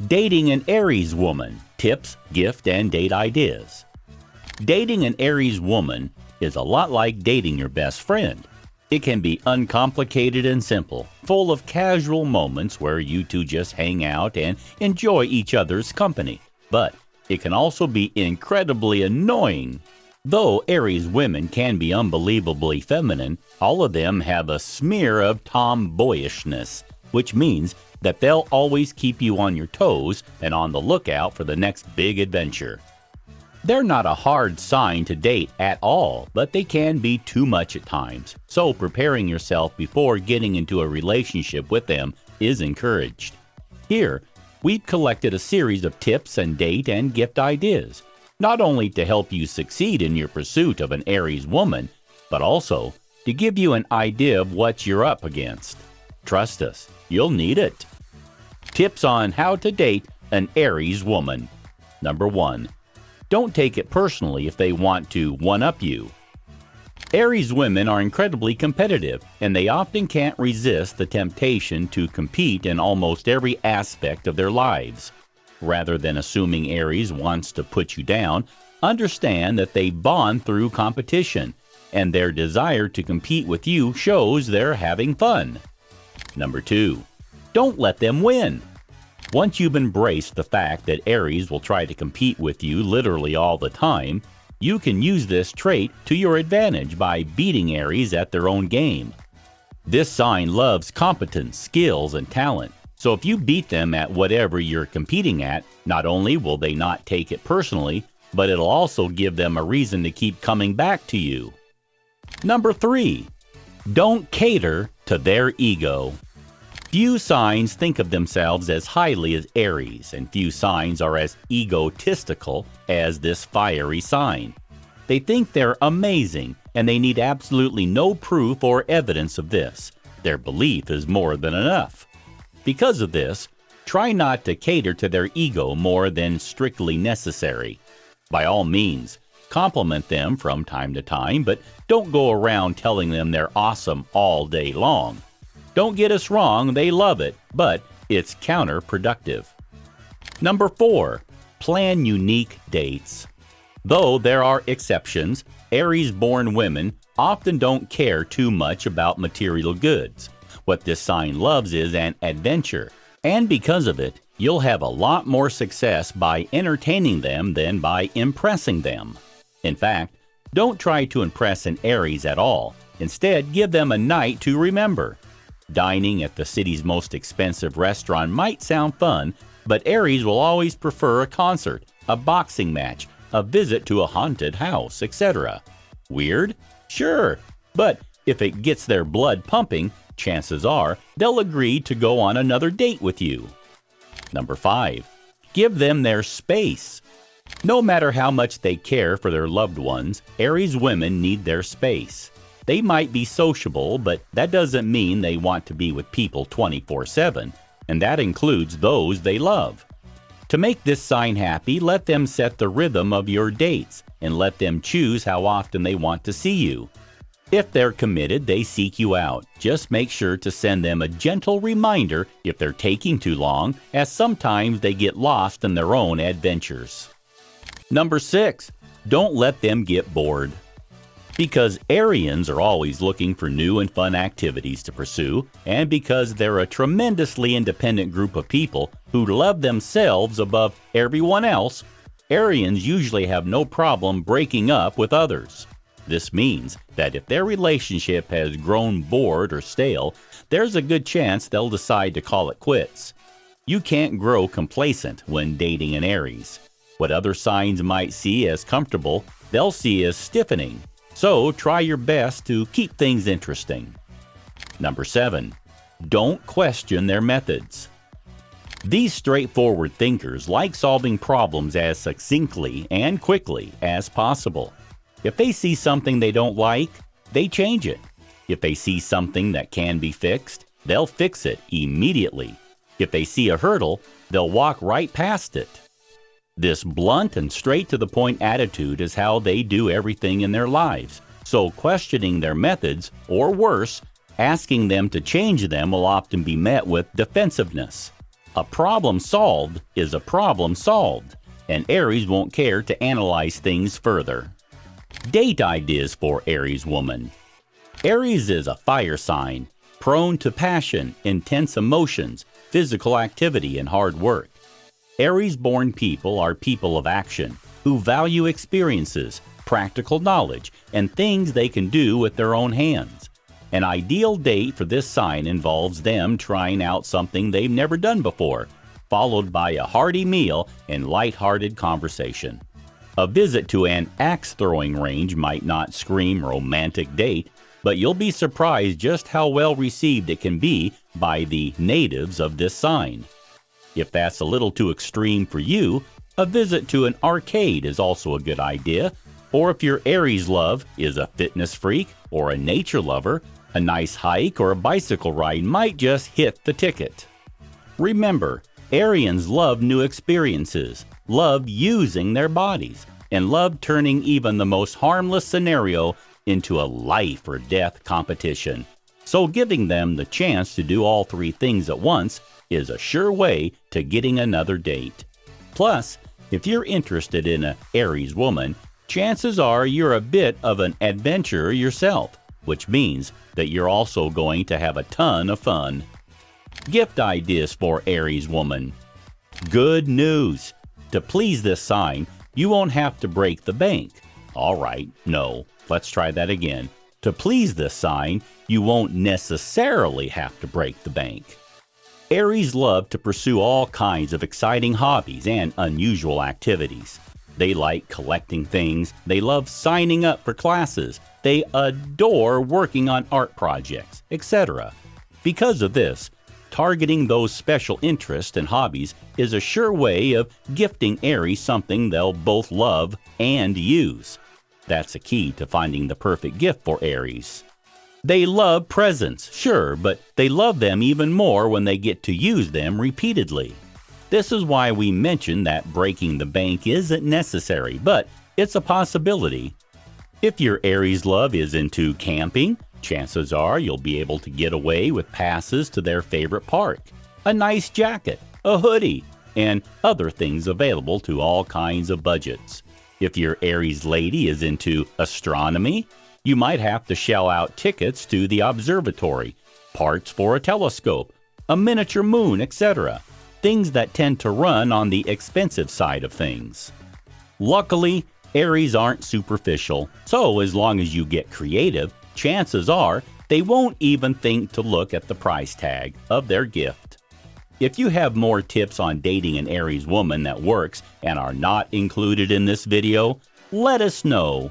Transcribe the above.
Dating an Aries woman, tips, gift, and date ideas. Dating an Aries woman is a lot like dating your best friend. It can be uncomplicated and simple, full of casual moments where you two just hang out and enjoy each other's company. But it can also be incredibly annoying. Though Aries women can be unbelievably feminine, all of them have a smear of tomboyishness, which means that they'll always keep you on your toes and on the lookout for the next big adventure. They're not a hard sign to date at all, but they can be too much at times, so preparing yourself before getting into a relationship with them is encouraged. Here, we've collected a series of tips and date and gift ideas, not only to help you succeed in your pursuit of an Aries woman, but also to give you an idea of what you're up against. Trust us, you'll need it. Tips on how to date an Aries woman. Number 1. Don't take it personally if they want to one-up you. Aries women are incredibly competitive, and they often can't resist the temptation to compete in almost every aspect of their lives. Rather than assuming Aries wants to put you down, understand that they bond through competition, and their desire to compete with you shows they're having fun. Number 2. Don't let them win. Once you've embraced the fact that Aries will try to compete with you literally all the time, you can use this trait to your advantage by beating Aries at their own game. This sign loves competence, skills, and talent, so if you beat them at whatever you're competing at, not only will they not take it personally, but it'll also give them a reason to keep coming back to you. Number 3. Don't cater to their ego. Few signs think of themselves as highly as Aries, and few signs are as egotistical as this fiery sign. They think they're amazing, and they need absolutely no proof or evidence of this. Their belief is more than enough. Because of this, try not to cater to their ego more than strictly necessary. By all means, compliment them from time to time, but don't go around telling them they're awesome all day long. Don't get us wrong, they love it, but it's counterproductive. Number 4. Plan unique dates. Though there are exceptions, Aries-born women often don't care too much about material goods. What this sign loves is an adventure, and because of it, you'll have a lot more success by entertaining them than by impressing them. In fact, don't try to impress an Aries at all. Instead, give them a night to remember. Dining at the city's most expensive restaurant might sound fun, but Aries will always prefer a concert, a boxing match, a visit to a haunted house, etc. Weird? Sure, but if it gets their blood pumping, chances are they'll agree to go on another date with you. Number 5. Give them their space. No matter how much they care for their loved ones, Aries women need their space. They might be sociable, but that doesn't mean they want to be with people 24/7, and that includes those they love. To make this sign happy, let them set the rhythm of your dates, and let them choose how often they want to see you. If they're committed, they seek you out. Just make sure to send them a gentle reminder if they're taking too long, as sometimes they get lost in their own adventures. Number 6. Don't let them get bored. Because Arians are always looking for new and fun activities to pursue, and because they're a tremendously independent group of people who love themselves above everyone else, Arians usually have no problem breaking up with others. This means that if their relationship has grown bored or stale, there's a good chance they'll decide to call it quits. You can't grow complacent when dating an Aries. What other signs might see as comfortable, they'll see as stiffening. So try your best to keep things interesting. Number 7. Don't question their methods. These straightforward thinkers like solving problems as succinctly and quickly as possible. If they see something they don't like, they change it. If they see something that can be fixed, they'll fix it immediately. If they see a hurdle, they'll walk right past it. This blunt and straight-to-the-point attitude is how they do everything in their lives, so questioning their methods, or worse, asking them to change them will often be met with defensiveness. A problem solved is a problem solved, and Aries won't care to analyze things further. Date ideas for Aries woman. Aries is a fire sign, prone to passion, intense emotions, physical activity, and hard work. Aries-born people are people of action, who value experiences, practical knowledge, and things they can do with their own hands. An ideal date for this sign involves them trying out something they've never done before, followed by a hearty meal and light-hearted conversation. A visit to an axe-throwing range might not scream romantic date, but you'll be surprised just how well received it can be by the natives of this sign. If that's a little too extreme for you, a visit to an arcade is also a good idea, or if your Aries love is a fitness freak or a nature lover, a nice hike or a bicycle ride might just hit the ticket. Remember, Arians love new experiences, love using their bodies, and love turning even the most harmless scenario into a life or death competition. So giving them the chance to do all three things at once is a sure way to getting another date. Plus, if you're interested in an Aries woman, chances are you're a bit of an adventurer yourself, which means that you're also going to have a ton of fun. Gift ideas for Aries woman. Good news! To please this sign, you won't have to break the bank. All right, no, let's try that again. To please this sign, you won't necessarily have to break the bank. Aries love to pursue all kinds of exciting hobbies and unusual activities. They like collecting things, they love signing up for classes, they adore working on art projects, etc. Because of this, targeting those special interests and hobbies is a sure way of gifting Aries something they'll both love and use. That's a key to finding the perfect gift for Aries. They love presents, sure, but they love them even more when they get to use them repeatedly. This is why we mentioned that breaking the bank isn't necessary, but it's a possibility. If your Aries love is into camping, chances are you'll be able to get away with passes to their favorite park, a nice jacket, a hoodie, and other things available to all kinds of budgets. If your Aries lady is into astronomy, you might have to shell out tickets to the observatory, parts for a telescope, a miniature moon, etc. Things that tend to run on the expensive side of things. Luckily, Aries aren't superficial, so as long as you get creative, chances are they won't even think to look at the price tag of their gift. If you have more tips on dating an Aries woman that works and are not included in this video, let us know.